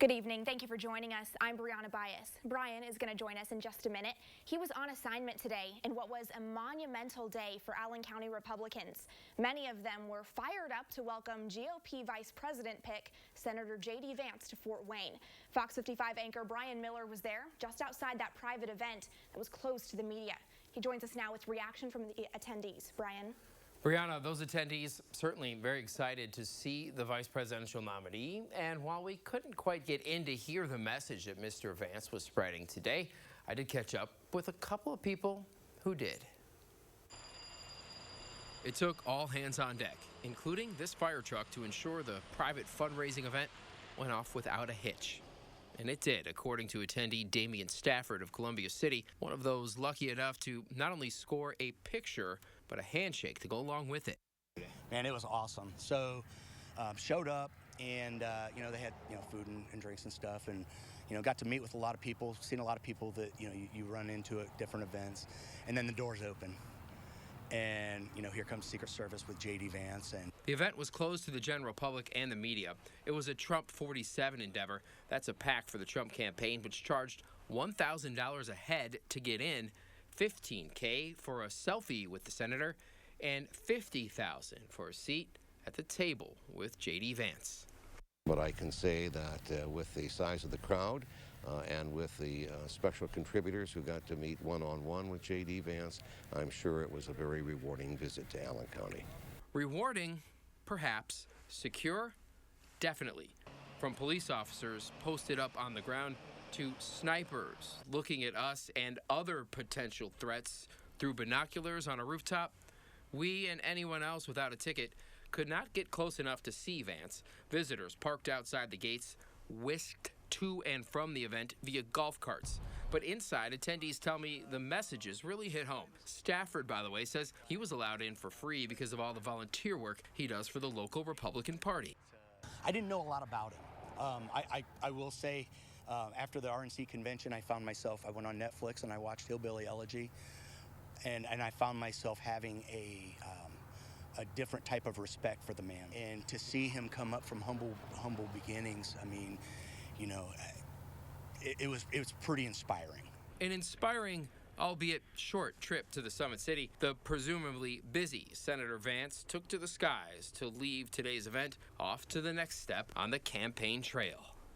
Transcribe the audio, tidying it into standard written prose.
Good evening. Thank you for joining us. I'm Brianna Bias. Brian is going to join us in just a minute. He was on assignment today in what was a monumental day for Allen County Republicans. Many of them were fired up to welcome GOP Vice President pick Senator J.D. Vance to Fort Wayne. Fox 55 anchor Brian Miller was there just outside that private event that was closed to the media. He joins us now with reaction from the attendees. Brian. Brianna, those attendees certainly very excited to see the vice presidential nominee. And while we couldn't quite get in to hear the message that Mr. Vance was spreading today, I did catch up with a couple of people who did. It took all hands on deck, including this fire truck, to ensure the private fundraising event went off without a hitch. And it did, according to attendee Damian Stafford of Columbia City, one of those lucky enough to not only score a picture, but a handshake to go along with it. Man, it was awesome. So showed up and, they had, food and drinks and stuff, and, got to meet with a lot of people, seen a lot of people that, you run into at different events, and then the doors open. And, here comes Secret Service with J.D. Vance. And the event was closed to the general public and the media. It was a Trump 47 endeavor. That's a PAC for the Trump campaign, which charged $1,000 a head to get in, $15K for a selfie with the senator, and $50,000 for a seat at the table with J.D. Vance. But I can say that with the size of the crowd and with the special contributors who got to meet one-on-one with J.D. Vance, I'm sure it was a very rewarding visit to Allen County. Rewarding, perhaps. Secure, definitely. From police officers posted up on the ground to snipers looking at us and other potential threats through binoculars on a rooftop, we and anyone else without a ticket could not get close enough to see Vance. Visitors parked outside the gates, whisked to and from the event via golf carts. But inside, attendees tell me the messages really hit home. Stafford, by the way, says he was allowed in for free because of all the volunteer work he does for the local Republican Party. I didn't know a lot about him. I will say, after the RNC convention, I went on Netflix and I watched Hillbilly Elegy, and I found myself having a different type of respect for the man. And to see him come up from humble beginnings, I mean, it was pretty inspiring. An inspiring, albeit short, trip to the Summit City. The presumably busy Senator Vance took to the skies to leave today's event off to the next step on the campaign trail.